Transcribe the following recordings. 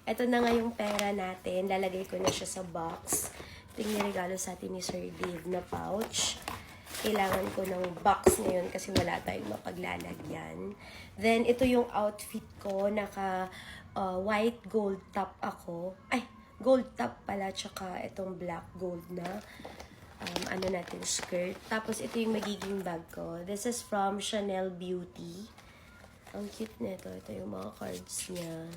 Ito na nga yung pera natin. Lalagay ko na siya sa box. Ito yung niregalo sa atin ni Sir Dave na pouch. Kailangan ko ng box ngayon kasi wala tayong mapaglalagyan. Then, ito yung outfit ko. Naka white gold top ako. Ay, gold top pala. Tsaka itong black gold na ano natin, skirt. Tapos, ito yung magiging bag ko. This is from Chanel Beauty. Ang cute nito. Ito yung mga cards niya.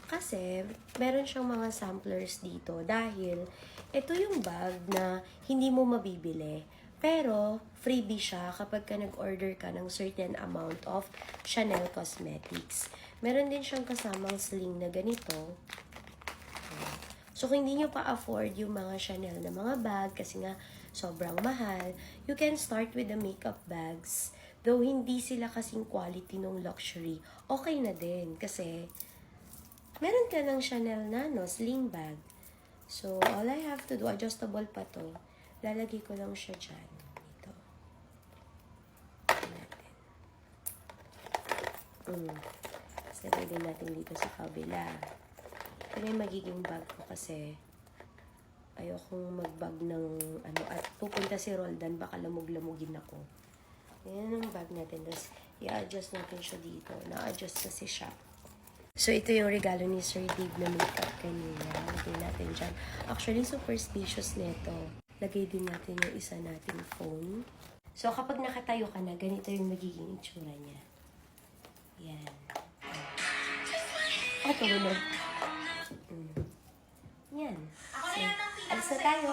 Kasi, meron siyang mga samplers dito. Dahil, ito yung bag na hindi mo mabibili. Pero, freebie siya kapag ka nag-order ka ng certain amount of Chanel Cosmetics. Meron din siyang kasamang sling na ganito. So, kung hindi nyo pa afford yung mga Chanel na mga bag, kasi nga sobrang mahal, you can start with the makeup bags. Though hindi sila kasing quality ng luxury, okay na din. Kasi, meron ka ng Chanel na, no, sling bag. So, all I have to do, adjustable pa to. Lalagay ko lang siya dyan. Ito. Natin. Tapos lagay din natin dito sa kabila. Ito na yung magiging bag ko kasi ayokong mag-bag ng ano, at pupunta si Roldan, baka lamog-lamugin ako. Yan ang bag natin. Tapos, i-adjust natin siya dito. Na-adjust kasi siya. So, ito yung regalo ni Sir Dave na makeup kanina. Lagay natin dyan. Actually, super spacious nito. Lagay din natin yung isa nating phone. So, kapag nakatayo ka na, ganito yung magiging itsura niya. Yan. Oh, tulog. Yan. So, alis na tayo.